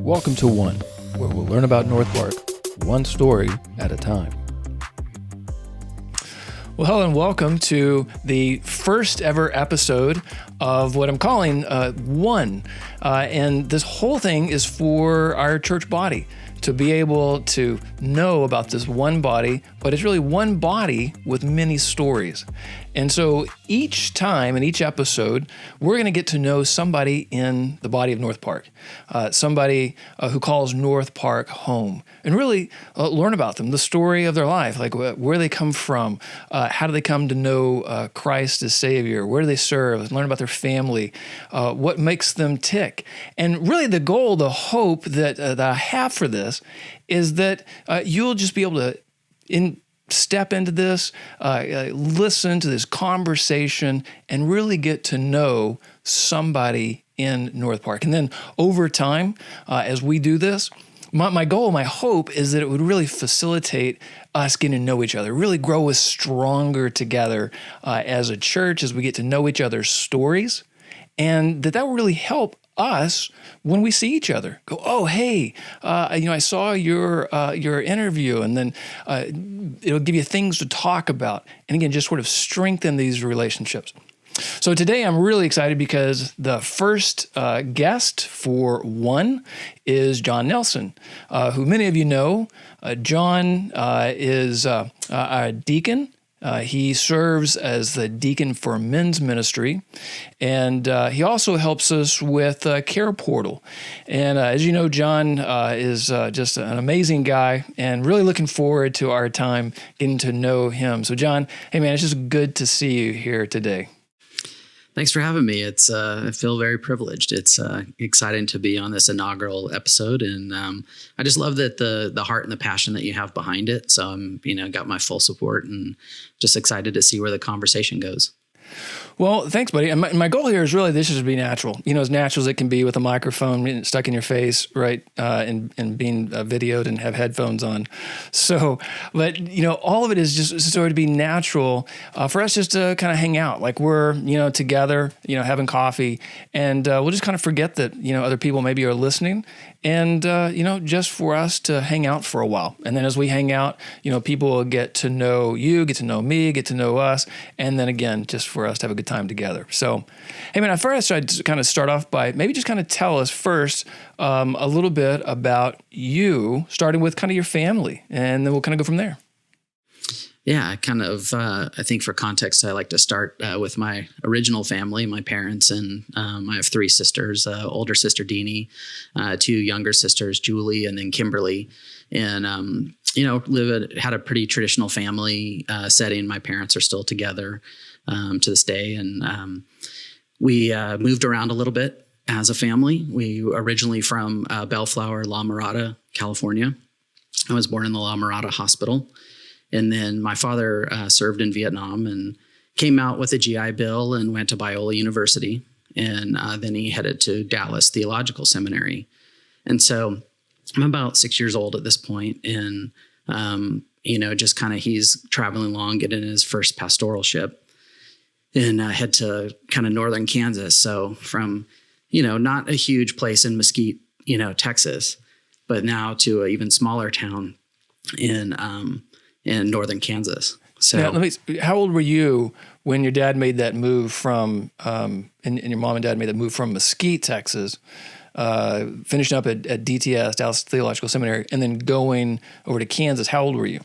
Welcome to One, where we'll learn about NorthPark, one story at a time. Well, hello and welcome to the first ever episode of what I'm calling One. And this whole thing is for our church body to be able to know about this one body, but it's really one body with many stories. And so each time in each episode, we're going to get to know somebody in the body of NorthPark, somebody who calls NorthPark home, and really learn about them, the story of their life, like where they come from, how do they come to know Christ as Savior, where do they serve, learn about their family, what makes them tick. And really the goal, the hope that I have for this is that you'll just be able to step into this, listen to this conversation, and really get to know somebody in NorthPark. And then over time, as we do this, my goal, my hope is that it would really facilitate us getting to know each other, really grow us stronger together as a church as we get to know each other's stories, and that will really help us when we see each other. Go, oh, hey, I saw your interview, and then it'll give you things to talk about. And again, just sort of strengthen these relationships. So today I'm really excited because the first guest for One is John Nelson, who many of you know. John is a deacon. He serves as the deacon for men's ministry, and he also helps us with CarePortal. And as you know, John is just an amazing guy, and really looking forward to our time getting to know him. So John, hey man, it's just good to see you here today. Thanks for having me. It's I feel very privileged. It's exciting to be on this inaugural episode, and I just love that the heart and the passion that you have behind it. So I'm got my full support, and just excited to see where the conversation goes. Well, thanks, buddy. And my goal here is really this is to be natural, as natural as it can be with a microphone stuck in your face, right, and being videoed and have headphones on. So, but, all of it is just sort of to be natural for us just to kind of hang out, like we're, together, having coffee, and we'll just kind of forget that, other people maybe are listening, and, just for us to hang out for a while. And then as we hang out, people will get to know you, get to know me, get to know us, and then again, just for us to have a good time together. So, hey man, first I'd kind of start off by maybe just kind of tell us first a little bit about you, starting with kind of your family, and then we'll kind of go from there. Yeah, kind of, I think for context, I like to start with my original family, my parents, and I have three sisters, older sister Deanie, two younger sisters, Julie, and then Kimberly. And, had a pretty traditional family setting. My parents are still together to this day. And we moved around a little bit as a family. We originally from Bellflower, La Mirada, California. I was born in the La Mirada Hospital. And then my father served in Vietnam and came out with a GI Bill and went to Biola University. And then he headed to Dallas Theological Seminary. And so I'm about 6 years old at this point, and, just kind of he's traveling along, getting his first pastoral ship, and head to kind of northern Kansas. So from, not a huge place in Mesquite, Texas, but now to an even smaller town in northern Kansas. So now, how old were you when your dad made that move from, and your mom and dad made that move from Mesquite, Texas, finishing up at DTS, Dallas Theological Seminary, and then going over to Kansas? How old were you?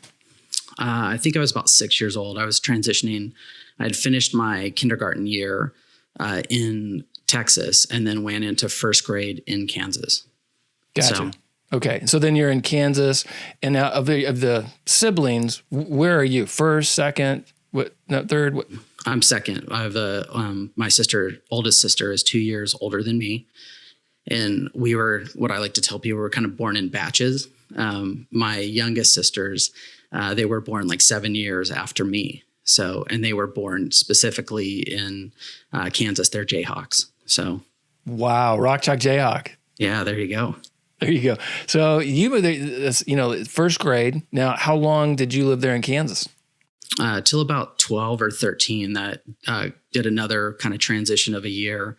I think I was about 6 years old. I was transitioning. I had finished my kindergarten year in Texas and then went into first grade in Kansas. Gotcha. So, okay. So then you're in Kansas, and now of the siblings, where are you? First, second, third? What? I'm second. I have my oldest sister is 2 years older than me. And we were, what I like to tell people, we're kind of born in batches. My youngest sisters, they were born like 7 years after me. So, and they were born specifically in Kansas. They're Jayhawks. So, wow, Rock Chalk Jayhawk. Yeah, there you go. There you go. So you were there, first grade. Now, how long did you live there in Kansas? till about 12 or 13 that did another kind of transition of a year,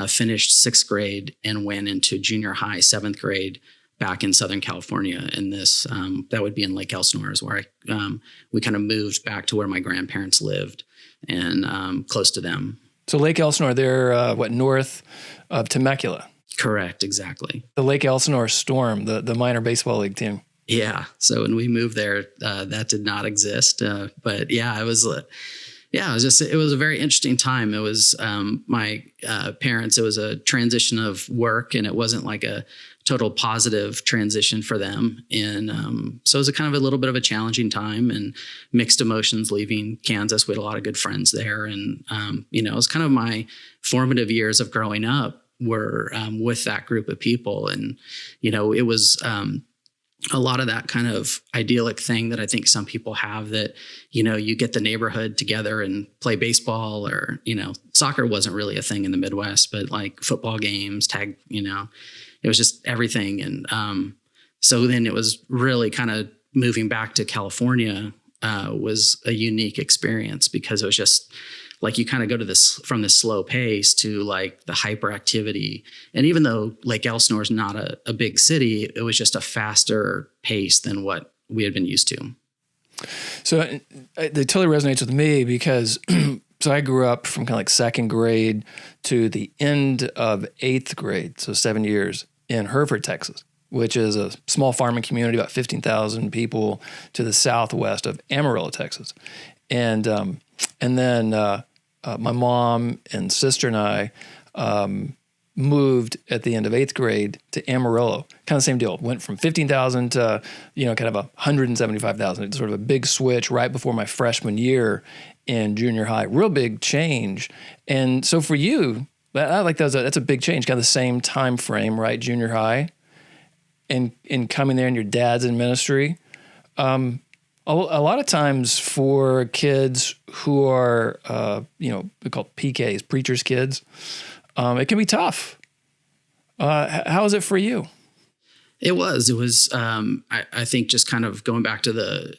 finished sixth grade and went into junior high, seventh grade back in Southern California. And this, that would be in Lake Elsinore is where we kind of moved back to where my grandparents lived and close to them. So Lake Elsinore, they're north of Temecula? Correct, exactly. The Lake Elsinore Storm, the minor baseball league team. Yeah. So when we moved there, that did not exist. But yeah, it was it was a very interesting time. It was my parents, it was a transition of work, and it wasn't like a total positive transition for them. And so it was a kind of a little bit of a challenging time and mixed emotions leaving Kansas. We had a lot of good friends there. And, it was kind of my formative years of growing up were with that group of people. And, it was a lot of that kind of idyllic thing that I think some people have that, you get the neighborhood together and play baseball or, soccer wasn't really a thing in the Midwest, but like football games, tag, it was just everything. And so then it was really kind of moving back to California was a unique experience because it was just like you kind of go to this from this slow pace to like the hyperactivity. And even though Lake Elsinore is not a big city, it was just a faster pace than what we had been used to. So it totally resonates with me because so I grew up from kind of like second grade to the end of eighth grade, so 7 years in Hereford, Texas, which is a small farming community, about 15,000 people to the southwest of Amarillo, Texas. And then my mom and sister and I moved at the end of eighth grade to Amarillo. Kind of the same deal. Went from 15,000 to, kind of 175,000. It's sort of a big switch right before my freshman year in junior high. Real big change. And so for you, I like that's a big change, kind of the same time frame, right? Junior high and coming there and your dad's in ministry. A lot of times for kids who are, we call PKs, preacher's kids, it can be tough. How is it for you? It was, I think just kind of going back to the,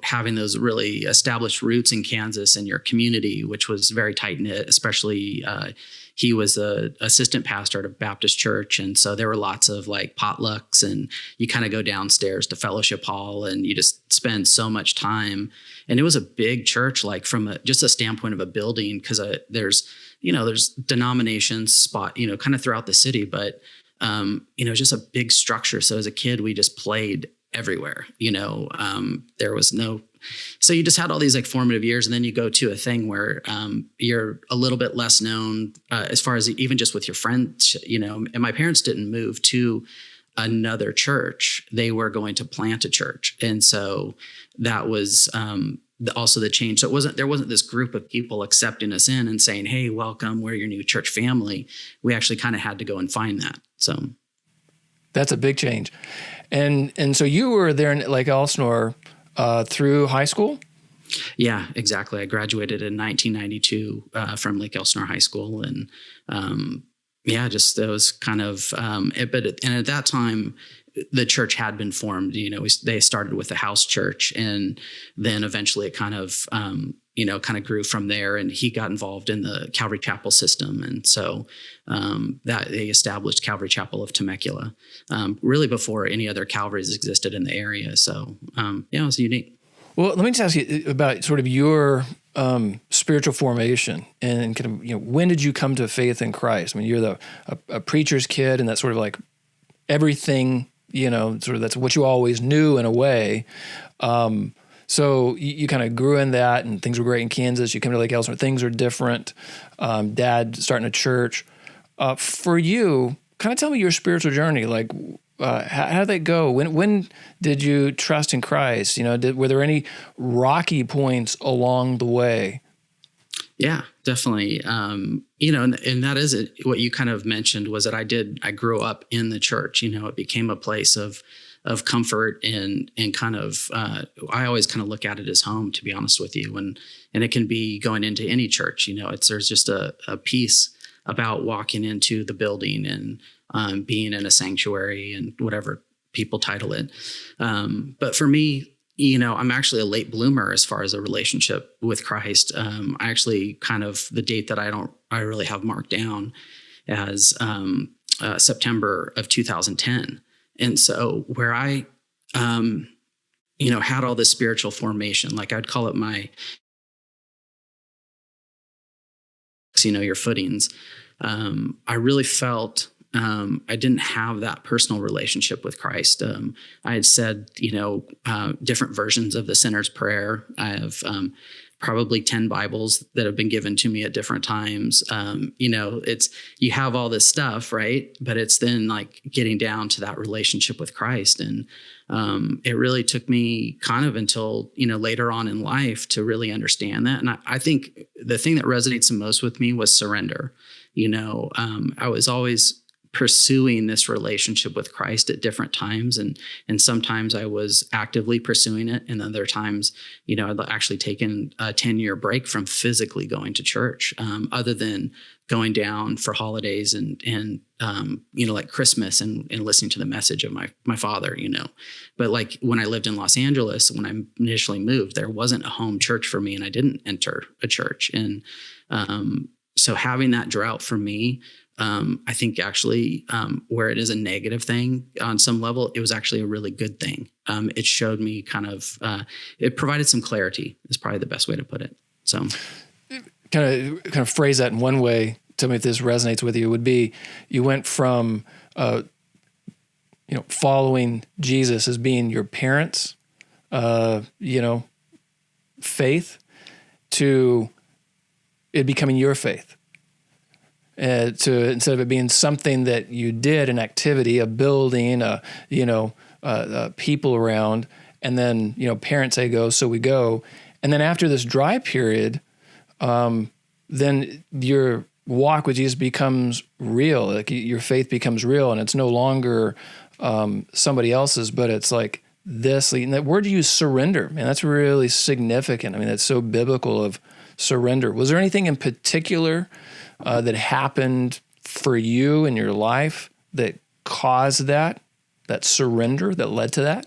having those really established roots in Kansas and your community, which was very tight knit, especially, he was a assistant pastor at a Baptist church. And so there were lots of like potlucks and you kind of go downstairs to fellowship hall and you just spend so much time. And it was a big church, like from just a standpoint of a building, because there's denominations kind of throughout the city, but just a big structure. So as a kid, we just played everywhere, there was so you just had all these like formative years. And then you go to a thing where, you're a little bit less known, as far as even just with your friends, and my parents didn't move to another church. They were going to plant a church. And so that was, also the change. So there wasn't this group of people accepting us in and saying, "Hey, welcome, we're your new church family." We actually kind of had to go and find that. So that's a big change. And so you were there in Lake Elsinore through high school? Yeah, exactly. I graduated in 1992 from Lake Elsinore High School. And just that was kind of and at that time, the church had been formed. They started with a house church, and then eventually it kind of grew from there. And he got involved in the Calvary Chapel system, and so that they established Calvary Chapel of Temecula, really before any other Calvaries existed in the area. So it was unique. Well, let me just ask you about sort of your spiritual formation and kind of when did you come to faith in Christ? I mean, you're a preacher's kid, and that's sort of like everything. Sort of that's what you always knew in a way. So you kind of grew in that, and things were great in Kansas. You come to Lake Elsinore, things are different. Dad starting a church. For you, kind of tell me your spiritual journey. Like, how did that go? When did you trust in Christ? Were there any rocky points along the way? Yeah, definitely. And that is it. What you kind of mentioned was that I grew up in the church. It became a place of comfort and kind of, I always kind of look at it as home, to be honest with you. And it can be going into any church, there's just a peace about walking into the building and being in a sanctuary and whatever people title it. But for me, I'm actually a late bloomer as far as a relationship with Christ. I actually kind of the date that I really have marked down as September of 2010. And so where I, had all this spiritual formation, like I'd call it my, your footings. I really felt I didn't have that personal relationship with Christ. I had said, different versions of the sinner's prayer. I have probably 10 Bibles that have been given to me at different times. You have all this stuff, right? But it's then like getting down to that relationship with Christ. And it really took me kind of until, later on in life to really understand that. And I think the thing that resonates the most with me was surrender. I was always pursuing this relationship with Christ at different times. And sometimes I was actively pursuing it. And other times, I'd actually taken a 10-year break from physically going to church, other than going down for holidays and like Christmas and listening to the message of my father, But like when I lived in Los Angeles, when I initially moved, there wasn't a home church for me and I didn't enter a church. And so having that drought for me, I think actually where it is a negative thing on some level, it was actually a really good thing. It showed me it provided some clarity is probably the best way to put it. So kind of phrase that in one way. Tell me if this resonates with you. Would be you went from following Jesus as being your parents' faith to it becoming your faith. To instead of it being something that you did, an activity, a building, people around, and then parents say go, so we go, and then after this dry period, then your walk with Jesus becomes real. Like your faith becomes real, and it's no longer somebody else's, but it's like this. And that word you use, surrender, man, that's really significant. I mean, that's so biblical of surrender. Was there anything in particular that happened for you in your life that caused that surrender that led to that?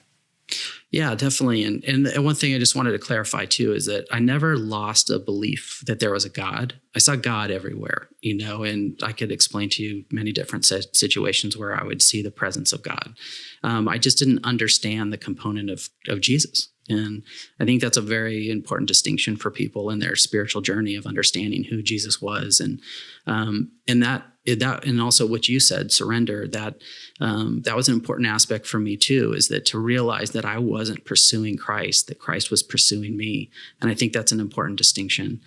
Yeah, definitely. And one thing I just wanted to clarify too is that I never lost a belief that there was a God. I saw God everywhere, and I could explain to you many different situations where I would see the presence of God. I just didn't understand the component of Jesus. And I think that's a very important distinction for people in their spiritual journey of understanding who Jesus was. And that and also what you said, surrender, that was an important aspect for me too, is that to realize that I wasn't pursuing Christ, that Christ was pursuing me. And I think that's an important distinction.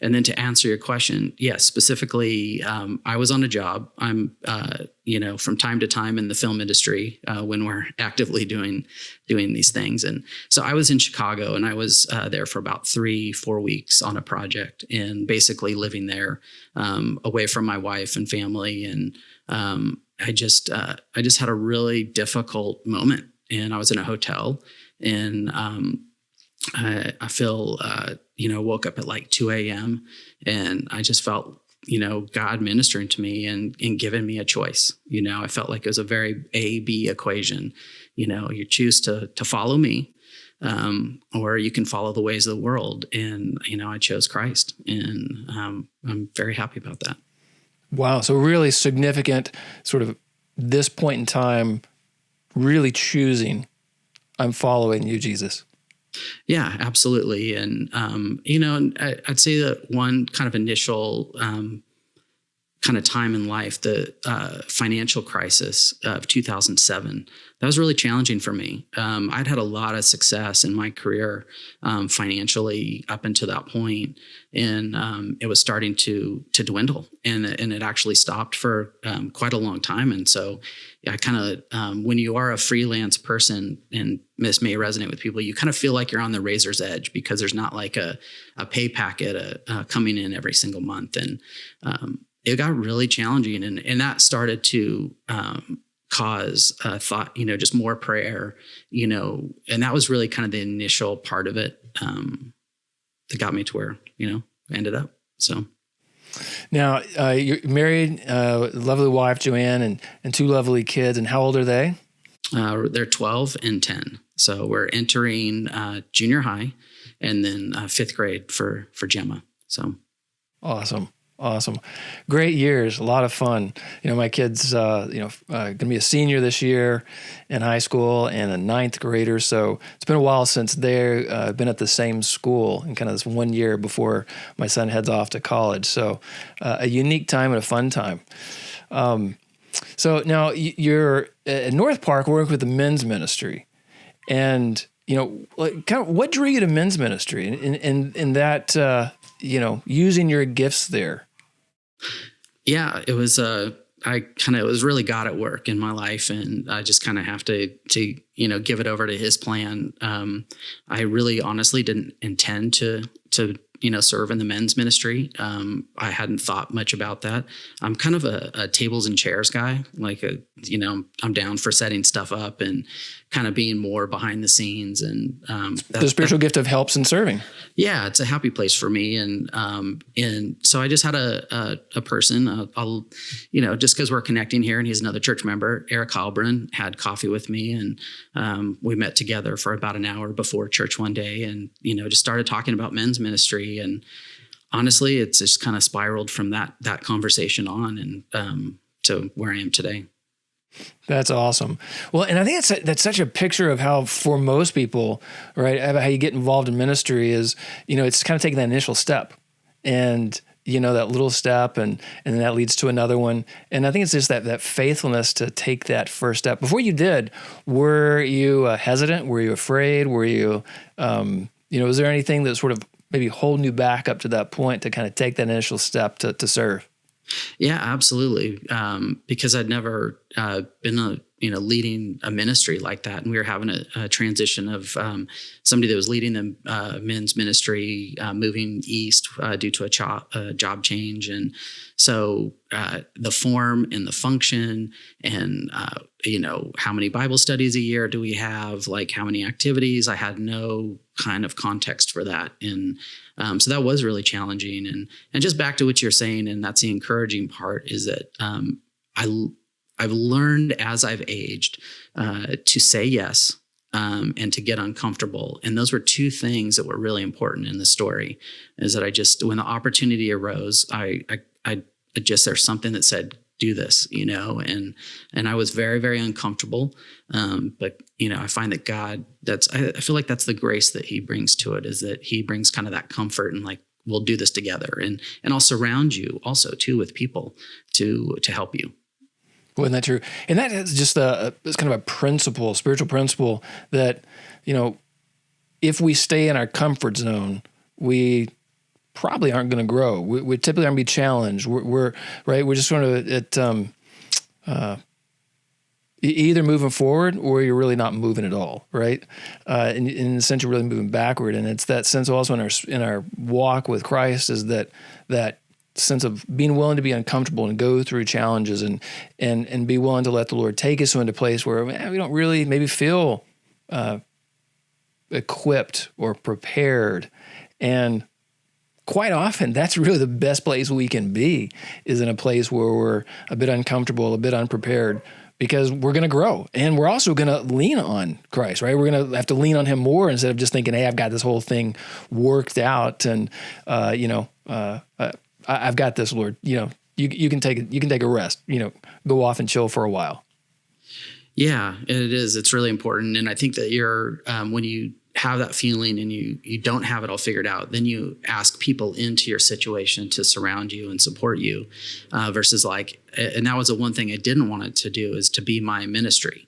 And then to answer your question, yes, specifically, I was on a job. I'm, from time to time in the film industry when we're actively doing these things. And so I was in Chicago and I was there for about 3-4 weeks on a project and basically living there away from my wife and family. And I just had a really difficult moment. And I was in a hotel and I feel, woke up at like 2 a.m. and I just felt, God ministering to me and giving me a choice. I felt like it was a very A-B equation. You choose to follow me, or you can follow the ways of the world. And, I chose Christ and I'm very happy about that. Wow. So really significant sort of this point in time, really choosing, I'm following you, Jesus. Yeah, absolutely. And, I'd say that one kind of initial kind of time in life, the financial crisis of 2007, that was really challenging for me. I'd had a lot of success in my career financially up until that point, and it was starting to dwindle, and it actually stopped for quite a long time. And so I kind of, when you are a freelance person, and this may resonate with people, you kind of feel like you're on the razor's edge because there's not like a pay packet coming in every single month. And it got really challenging, and that started to cause thought, just more prayer, and that was really kind of the initial part of it that got me to where, I ended up. So. Now, you're married, lovely wife, Joanne, and 2 lovely kids. And how old are they? They're 12 and 10. So we're entering junior high, and then fifth grade for Gemma. So awesome. Great years, a lot of fun. My kid's going to be a senior this year in high school and a ninth grader. So it's been a while since they've been at the same school, and kind of this 1 year before my son heads off to college. So a unique time and a fun time. So now you're at NorthPark working with the men's ministry, and kind of what drew you to men's ministry in that using your gifts there? Yeah, it was it was really God at work in my life, and I just kind of have to give it over to His plan. I really honestly didn't intend to serve in the men's ministry. I hadn't thought much about that. I'm kind of a tables and chairs guy. I'm down for setting stuff up and kind of being more behind the scenes. And the spiritual gift of helps and serving. Yeah, it's a happy place for me. And so I just had a person, I'll just because we're connecting here, and he's another church member, Eric Halbrin, had coffee with me, and we met together for about an hour before church one day, and just started talking about men's ministry. And honestly, it's just kind of spiraled from that conversation on, and to where I am today. That's awesome. Well, and I think that's such a picture of how, for most people, right, how you get involved in ministry is, it's kind of taking that initial step, and that little step, and then that leads to another one. And I think it's just that faithfulness to take that first step. Before you did, were you hesitant? Were you afraid? Were you, was there anything that sort of maybe holding you back up to that point to kind of take that initial step to serve? Yeah, absolutely. Because I'd never been leading a ministry like that, and we were having a transition of somebody that was leading the men's ministry moving east due to a job change, and so the form and the function, and how many Bible studies a year do we have? Like, how many activities? I had no kind of context for that, and so that was really challenging. And just back to what you're saying, and that's the encouraging part, is that I've learned as I've aged to say yes and to get uncomfortable. And those were two things that were really important in the story. Is that when the opportunity arose, I just, there's something that said, do this, and I was very, very uncomfortable. But I find that God, I feel like that's the grace that He brings to it, is that He brings kind of that comfort, and like, we'll do this together, and I'll surround you also too with people to help you. Wasn't that true? And that is just it's kind of a principle, spiritual principle, that, if we stay in our comfort zone, we probably aren't going to grow. We typically aren't be challenged. We're right. We're just sort of either moving forward, or you're really not moving at all, right? In the sense, you're really moving backward. And it's that sense also in our walk with Christ, is that sense of being willing to be uncomfortable and go through challenges, and be willing to let the Lord take us into a place where we don't really maybe feel equipped or prepared. And quite often, that's really the best place we can be, is in a place where we're a bit uncomfortable, a bit unprepared, because we're going to grow, and we're also going to lean on Christ, right? We're going to have to lean on Him more, instead of just thinking, hey, I've got this whole thing worked out, and I've got this, Lord. You can take it. You can take a rest. Go off and chill for a while. Yeah, it is. It's really important, and I think that you're when you have that feeling and you don't have it all figured out, then you ask people into your situation to surround you and support you, versus and that was the one thing I didn't want it to do, is to be my ministry.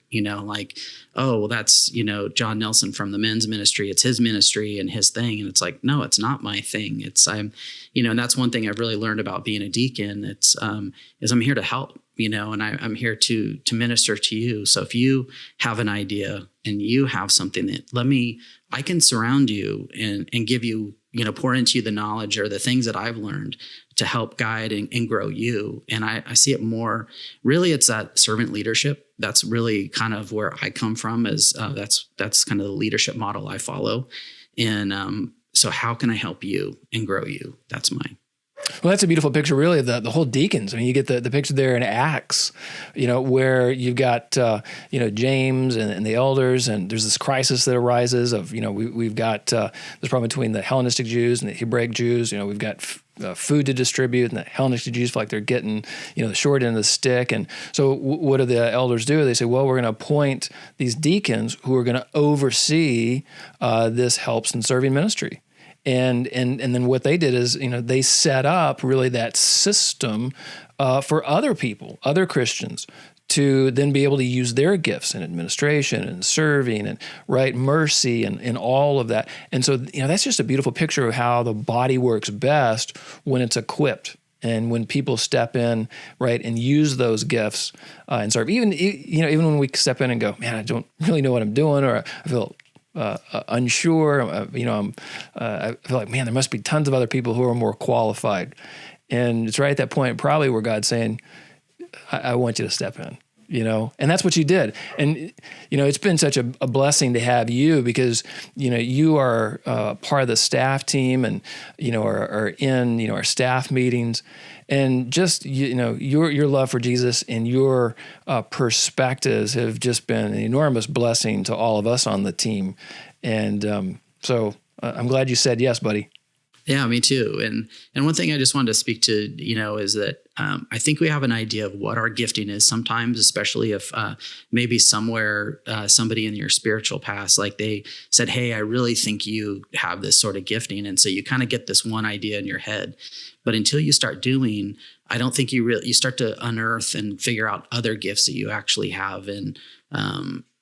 Oh, well, that's, John Nelson from the men's ministry. It's his ministry and his thing. And it's like, no, it's not my thing. And that's one thing I've really learned about being a deacon. Is I'm here to help, and I'm here to minister to you. So if you have an idea and you have something I can surround you and give you, pour into you the knowledge or the things that I've learned to help guide and grow you. And I see it more, really, it's that servant leadership. That's really kind of where I come from, is that's kind of the leadership model I follow. And so how can I help you and grow you? That's mine. Well, that's a beautiful picture, really, of the whole deacons. I mean, you get the picture there in Acts, where you've got, James and the elders, and there's this crisis that arises of, we've got this problem between the Hellenistic Jews and the Hebraic Jews. We've got food to distribute, and the Hellenistic Jews feel like they're getting, the short end of the stick. And so what do the elders do? They say, well, we're going to appoint these deacons who are going to oversee this helps and serving ministry. And then what they did is, they set up really that system for other people, other Christians, to then be able to use their gifts in administration and serving and mercy and all of that. And so, that's just a beautiful picture of how the body works best when it's equipped and when people step in, and use those gifts and serve. Even when we step in and go, man, I don't really know what I'm doing, or I feel unsure. I feel like, man, there must be tons of other people who are more qualified. And it's right at that point probably where God's saying, I want you to step in, and that's what you did. And, it's been such a blessing to have you, because, you are part of the staff team and, are in, our staff meetings. And just, your love for Jesus and your perspectives have just been an enormous blessing to all of us on the team. And so I'm glad you said yes, buddy. Yeah, me too. And one thing I just wanted to speak to, is that I think we have an idea of what our gifting is sometimes, especially if maybe somewhere somebody in your spiritual past, like they said, hey, I really think you have this sort of gifting. And so you kind of get this one idea in your head. But until you start doing, I don't think you start to unearth and figure out other gifts that you actually have. And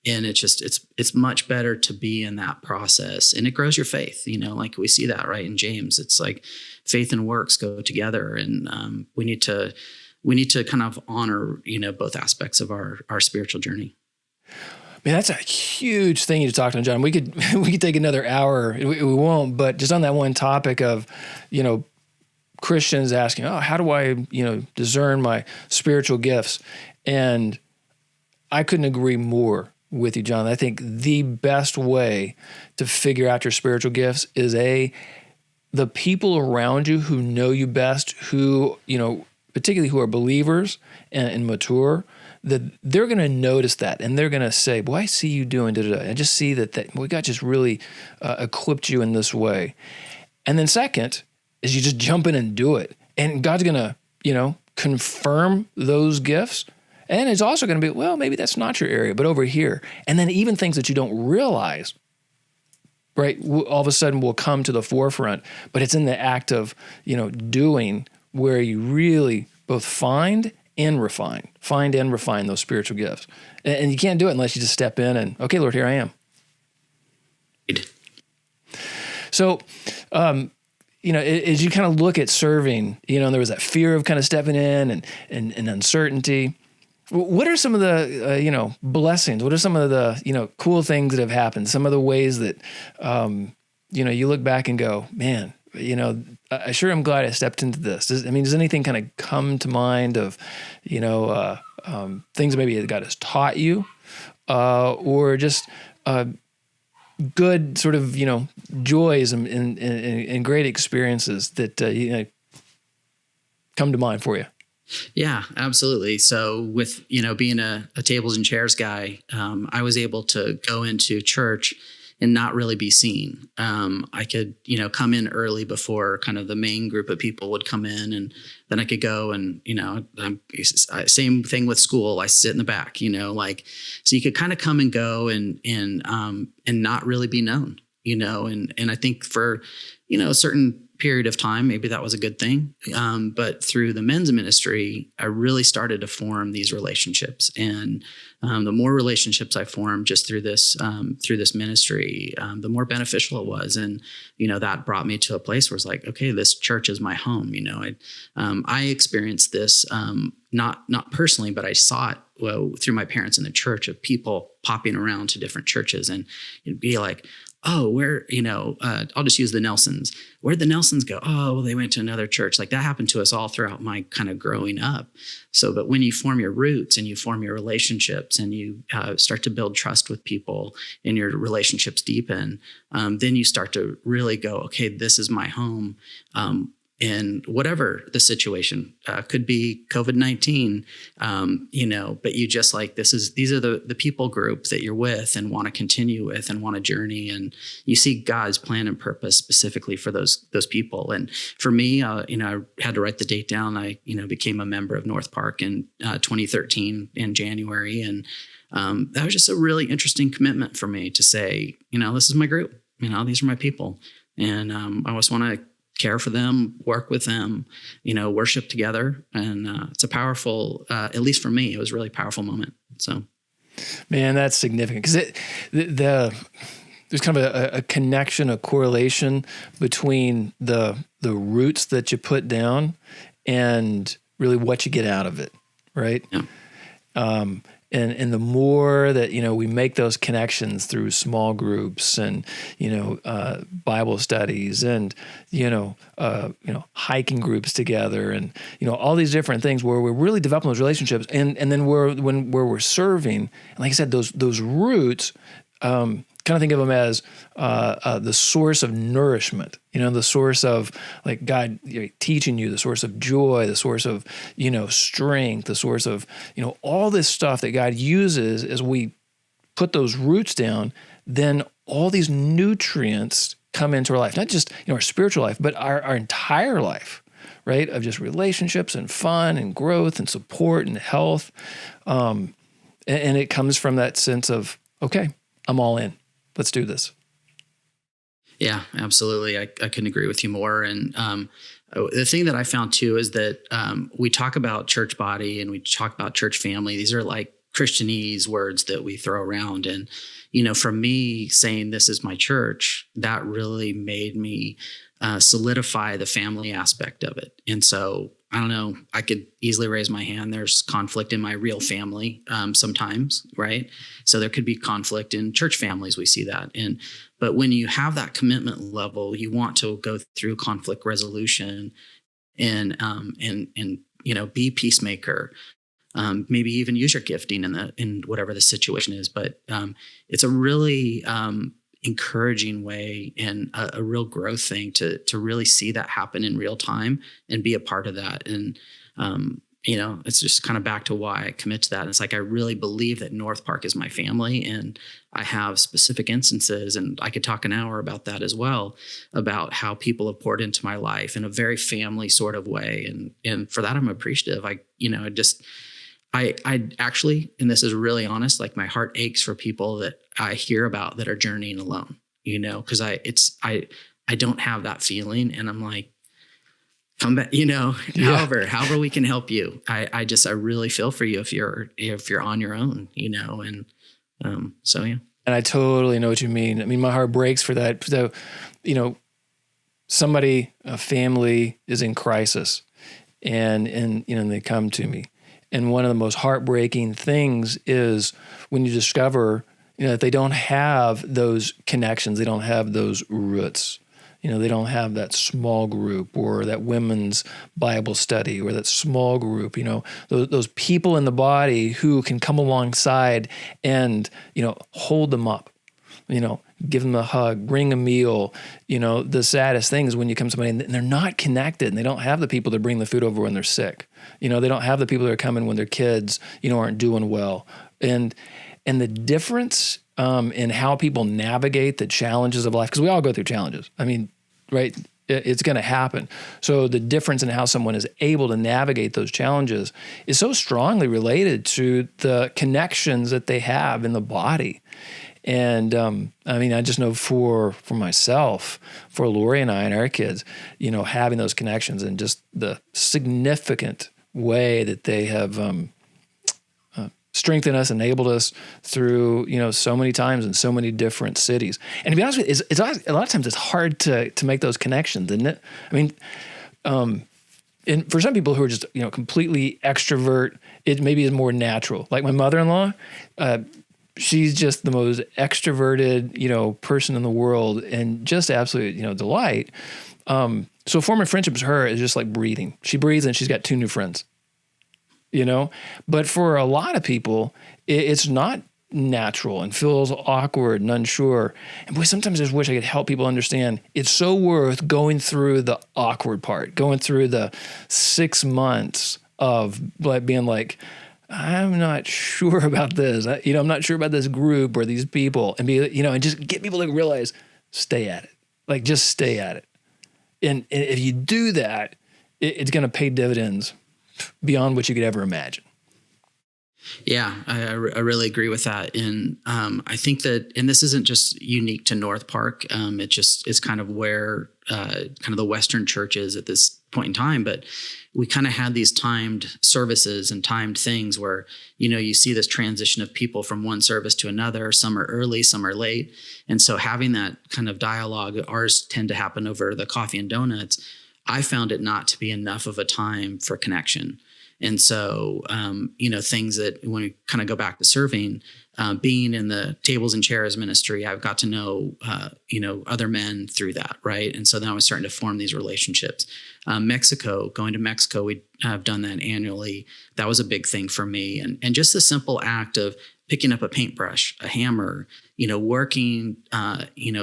it's much better to be in that process, and it grows your faith, like we see that right in James. It's like faith and works go together, and we need to kind of honor, both aspects of our spiritual journey. Man, that's a huge thing you talked on, John. We could take another hour. We won't, but just on that one topic of, Christians asking, oh, how do I, discern my spiritual gifts? And I couldn't agree more with you, John. I think the best way to figure out your spiritual gifts is the people around you who know you best, who, particularly who are believers and mature, that they're going to notice that, and they're going to say, boy, I see you doing da-da-da. I just see that God just really equipped you in this way. And then second is you just jump in and do it. And God's going to, confirm those gifts. And it's also going to be, well, maybe that's not your area, but over here. And then even things that you don't realize, right, all of a sudden will come to the forefront. But it's in the act of, doing where you really both find and refine those spiritual gifts. And you can't do it unless you just step in and, okay, Lord, here I am. So, as you kind of look at serving, and there was that fear of kind of stepping in and uncertainty. What are some of the, blessings? What are some of the, cool things that have happened? Some of the ways that, you look back and go, man, I sure am glad I stepped into this. Does anything kind of come to mind of, things maybe that God has taught you, or just good sort of, joys and great experiences that, come to mind for you? Yeah, absolutely. So with, being a tables and chairs guy, I was able to go into church and not really be seen. I could, come in early before kind of the main group of people would come in, and then I could go and, same thing with school. I sit in the back, so you could kind of come and go and not really be known, and I think for, a certain period of time, maybe that was a good thing. But through the men's ministry, I really started to form these relationships, and the more relationships I formed just through this ministry, the more beneficial it was. And, that brought me to a place where it's like, okay, this church is my home. I experienced this, not personally, but I saw it through my parents in the church, of people popping around to different churches, and it'd be like, oh, where, I'll just use the Nelsons. Where'd the Nelsons go? Oh, well, they went to another church. Like that happened to us all throughout my kind of growing up. So, but when you form your roots and you form your relationships and you start to build trust with people and your relationships deepen, then you start to really go, okay, this is my home. in whatever the situation could be, COVID-19, but you just like, these are the people group that you're with and want to continue with and want to journey. And you see God's plan and purpose specifically for those people. And for me, I had to write the date down. I, became a member of NorthPark in 2013 in January. And that was just a really interesting commitment for me to say, this is my group, these are my people. And I just want to care for them, work with them, worship together. And it's a powerful, at least for me, it was a really powerful moment. So, man, that's significant because there's kind of a connection, a correlation between the roots that you put down and really what you get out of it, right? Yeah. And the more that, we make those connections through small groups and, Bible studies and, hiking groups together and, all these different things where we're really developing those relationships. And then where we're serving, and like I said, those roots, kind of think of them as the source of nourishment, the source of like God teaching you, the source of joy, the source of, strength, the source of, all this stuff that God uses as we put those roots down, then all these nutrients come into our life, not just, our spiritual life, but our entire life, right? Of just relationships and fun and growth and support and health. And it comes from that sense of, okay, I'm all in. Let's do this. Yeah, absolutely. I couldn't agree with you more. And the thing that I found too is that we talk about church body and we talk about church family. These are like Christianese words that we throw around. And, for me saying this is my church, that really made me solidify the family aspect of it. And so I don't know, I could easily raise my hand. There's conflict in my real family sometimes, right? So there could be conflict in church families. We see that. But when you have that commitment level, you want to go through conflict resolution and be peacemaker. Maybe even use your gifting in whatever the situation is. But it's a really encouraging way and a real growth thing to really see that happen in real time and be a part of that. And, it's just kind of back to why I commit to that. And it's like, I really believe that NorthPark is my family, and I have specific instances, and I could talk an hour about that as well, about how people have poured into my life in a very family sort of way. And for that, I'm appreciative. I actually, and this is really honest, like my heart aches for people that I hear about that are journeying alone, because I don't have that feeling, and I'm like, come back, however we can help you. I really feel for you if you're on your own, so yeah. And I totally know what you mean. I mean, my heart breaks for that. So, a family is in crisis and they come to me. And one of the most heartbreaking things is when you discover, that they don't have those connections, they don't have those roots. They don't have that small group or that women's Bible study or that small group, those people in the body who can come alongside and, hold them up, give them a hug, bring a meal. The saddest thing is when you come to somebody and they're not connected and they don't have the people that bring the food over when they're sick. They don't have the people that are coming when their kids, aren't doing well. And the difference in how people navigate the challenges of life, because we all go through challenges. I mean, right? It's going to happen. So the difference in how someone is able to navigate those challenges is so strongly related to the connections that they have in the body. And I just know for myself, for Lori and I and our kids, having those connections and just the significant way that they have strengthened us, enabled us through, so many times in so many different cities. And to be honest with you, it's a lot of times it's hard to make those connections, isn't it? I mean, and for some people who are just, completely extrovert, it maybe is more natural. Like my mother-in-law, she's just the most extroverted, person in the world and just absolute, delight. So forming friendships with her is just like breathing. She breathes and she's got 2 new friends, but for a lot of people, it's not natural and feels awkward and unsure. And boy, sometimes I just wish I could help people understand it's so worth going through the awkward part, going through the 6 months of like being like, I'm not sure about this. I'm not sure about this group or these people, and and just get people to realize, stay at it. Like, just stay at it. And if you do that, it's going to pay dividends beyond what you could ever imagine. Yeah, I really agree with that. And I think that, and this isn't just unique to NorthPark. It's kind of where kind of the Western church is at this point in time. But we kind of had these timed services and timed things where, you see this transition of people from one service to another. Some are early, some are late. And so having that kind of dialogue, ours tend to happen over the coffee and donuts. I found it not to be enough of a time for connection. And so, things that when we kind of go back to serving, being in the tables and chairs ministry, I've got to know, other men through that. Right. And so then I was starting to form these relationships. Going to Mexico, we have done that annually. That was a big thing for me. And just the simple act of picking up a paintbrush, a hammer, working,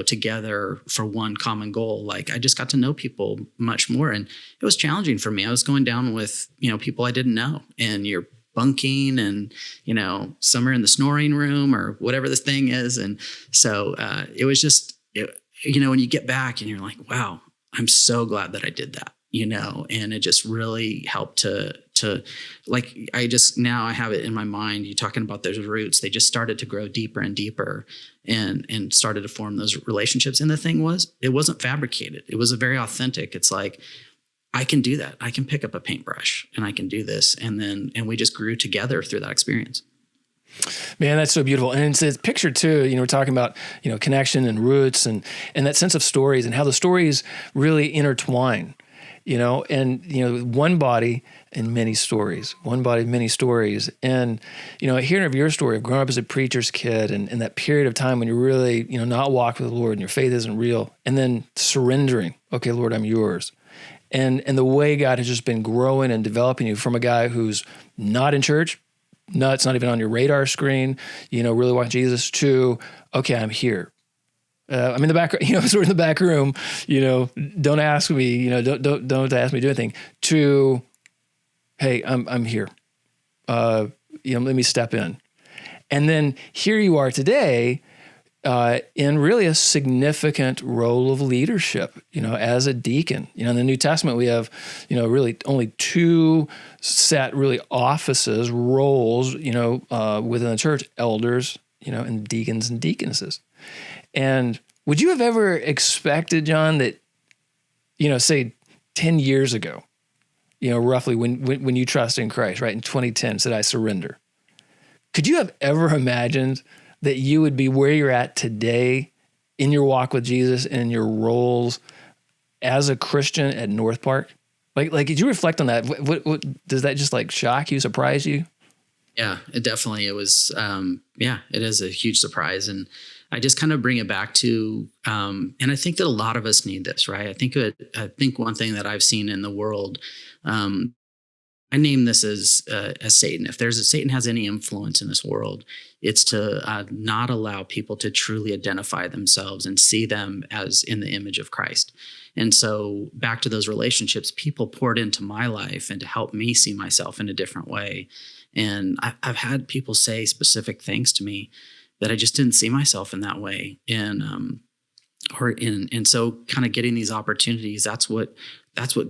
together for one common goal. Like, I just got to know people much more, and it was challenging for me. I was going down with, people I didn't know, and you're bunking and, some are in the snoring room or whatever this thing is. And so, it was just, when you get back and you're like, wow, I'm so glad that I did that, and it just really helped to like, now I have it in my mind. You're talking about those roots. They just started to grow deeper and deeper and started to form those relationships. And the thing was, it wasn't fabricated. It was very authentic. It's like, I can do that. I can pick up a paintbrush and I can do this. And we just grew together through that experience. Man, that's so beautiful. And it's a picture too, we're talking about, connection and roots and that sense of stories and how the stories really intertwine, one body and many stories, one body, many stories. And, hearing of your story of growing up as a preacher's kid and that period of time when you really, not walk with the Lord and your faith isn't real, and then surrendering, okay, Lord, I'm yours. And the way God has just been growing and developing you from a guy who's not in church, it's not even on your radar screen, really watching Jesus, to, okay, I'm here. I'm in the back, sort of in the back room, don't ask me, don't ask me to do anything, to, hey, I'm here. Let me step in. And then here you are today, in really a significant role of leadership, as a deacon. In the New Testament, we have, really only 2 set really offices, roles, within the church, elders, and deacons and deaconesses. And would you have ever expected, John, that, say 10 years ago, roughly when you trusted in Christ, right, in 2010, said, I surrender. Could you have ever imagined that you would be where you're at today in your walk with Jesus and in your roles as a Christian at NorthPark? Like, did you reflect on that? What does that just shock you, surprise you? Yeah, it was, it is a huge surprise. And I just kind of bring it back to, and I think that a lot of us need this, right? I think one thing that I've seen in the world, I name this as Satan. If Satan has any influence in this world, it's to not allow people to truly identify themselves and see them as in the image of Christ. And so back to those relationships, people poured into my life and to help me see myself in a different way. And I've had people say specific things to me that I just didn't see myself in that way. And so kind of getting these opportunities, that's what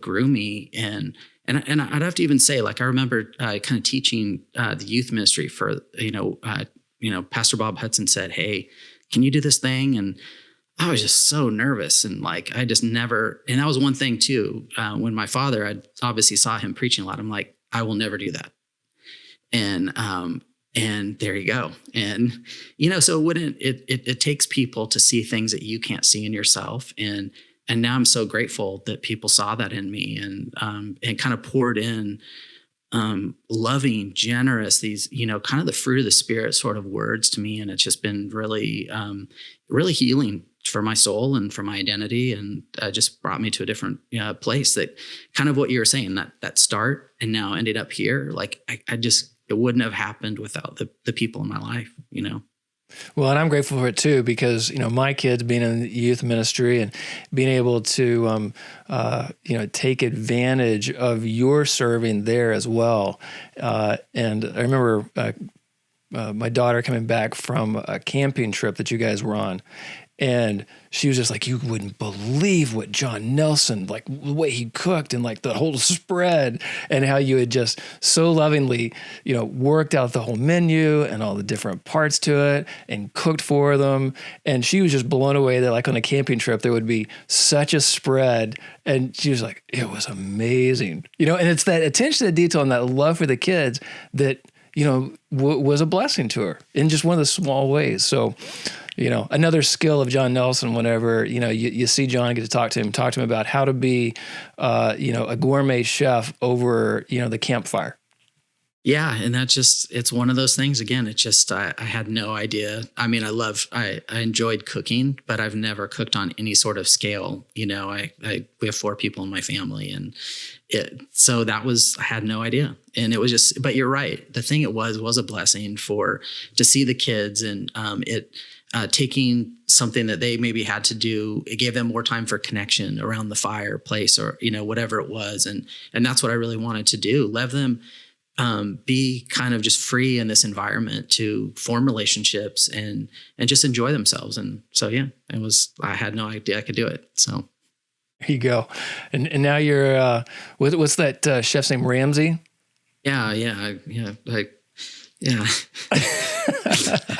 grew me. And I'd have to even say, I remember kind of teaching the youth ministry for, Pastor Bob Hudson said, hey, can you do this thing? And I was just so nervous. And I just never, and that was one thing too, when my father, I obviously saw him preaching a lot. I'm like, I will never do that. And there you go. And, so it takes people to see things that you can't see in yourself. And now I'm so grateful that people saw that in me and kind of poured in loving, generous, these, kind of the fruit of the Spirit sort of words to me. And it's just been really, really healing for my soul and for my identity, and just brought me to a different place. That kind of what you were saying, that start and now ended up here. it wouldn't have happened without the people in my life, Well, and I'm grateful for it too, because, my kids being in the youth ministry and being able to, take advantage of your serving there as well. And I remember my daughter coming back from a camping trip that you guys were on. And she was just like, you wouldn't believe what John Nelson, like the way he cooked and like the whole spread, and how you had just so lovingly, worked out the whole menu and all the different parts to it and cooked for them. And she was just blown away that like on a camping trip, there would be such a spread. And she was like, it was amazing, and it's that attention to detail and that love for the kids that, was a blessing to her in just one of the small ways. So, another skill of John Nelson, whenever, you see John, get to talk to him about how to be, a gourmet chef over, the campfire. Yeah. And it's one of those things. Again, it's just, I had no idea. I mean, I enjoyed cooking, but I've never cooked on any sort of scale. We have 4 people in my family, and so I had no idea. And it was just, but you're right. The thing it was a blessing to see the kids, and taking something that they maybe had to do, it gave them more time for connection around the fireplace, or, whatever it was. And that's what I really wanted to do. Let them be kind of just free in this environment to form relationships and just enjoy themselves. And so, yeah, I had no idea I could do it. So there you go. And now you're, what's that chef's name? Ramsey? Yeah. I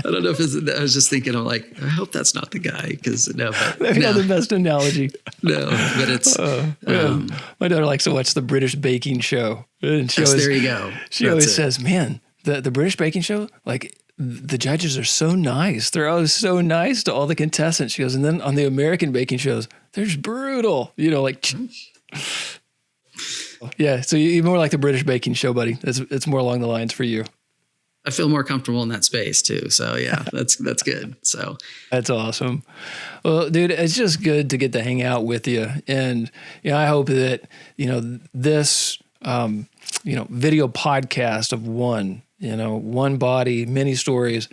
don't know I was just thinking, I'm like, I hope that's not the guy, because maybe not the best analogy. No, but it's, my daughter likes to watch the British baking show. And there you go. She always says, man, the British baking show, like the judges are so nice. They're always so nice to all the contestants. She goes, and then on the American baking shows, they're just brutal, like, yeah. So you're more like the British baking show, buddy. It's more along the lines for you. I feel more comfortable in that space too. So yeah, that's good. So that's awesome. Well, dude, it's just good to get to hang out with you. And, I hope that, this, video podcast of One Body, Many Stories,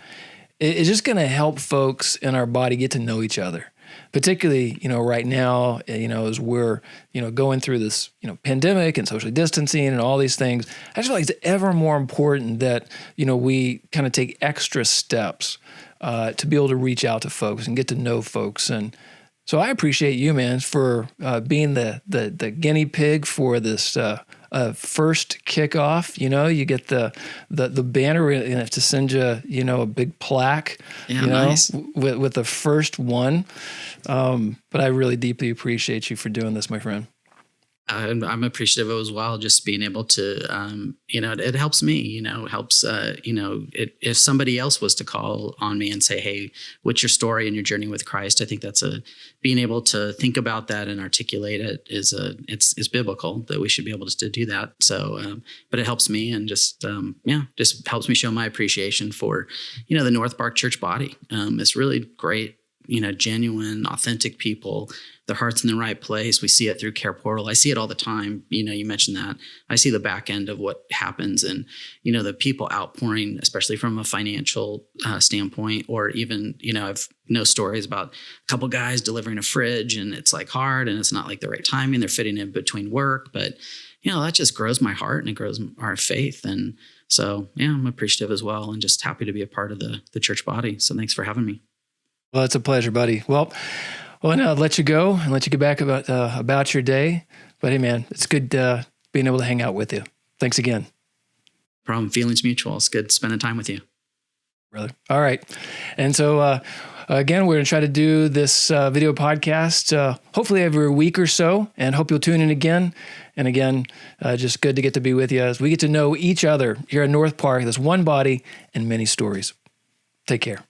is just going to help folks in our body get to know each other. Particularly, right now, as we're, going through this, pandemic and social distancing and all these things, I just feel like it's ever more important that, we kind of take extra steps to be able to reach out to folks and get to know folks. And so I appreciate you, man, for being the guinea pig for this first kickoff. You get the banner, and have to send you, a big plaque, nice. with the first one. But I really deeply appreciate you for doing this, my friend. I'm appreciative as well. Just being able to, it helps me, helps, if somebody else was to call on me and say, hey, what's your story and your journey with Christ? I think that's being able to think about that and articulate it it's biblical, that we should be able to do that. So, but it helps me, and just helps me show my appreciation for, the NorthPark church body. It's really great, genuine, authentic people, their heart's in the right place. We see it through CarePortal. I see it all the time. You mentioned that. I see the back end of what happens, and, the people outpouring, especially from a financial standpoint, or even, I've stories about a couple guys delivering a fridge, and it's like hard, and it's not like the right timing. They're fitting in between work, but, that just grows my heart, and it grows our faith. And so, yeah, I'm appreciative as well, and just happy to be a part of the church body. So thanks for having me. Well, it's a pleasure, buddy. Well, now I'll let you go and let you get back about your day. But hey, man, it's good being able to hang out with you. Thanks again. Problem. Feelings mutual. It's good spending time with you, brother. All right. And so, again, we're going to try to do this video podcast hopefully every week or so, and hope you'll tune in again. And again, just good to get to be with you as we get to know each other here at NorthPark. There's one body and many stories. Take care.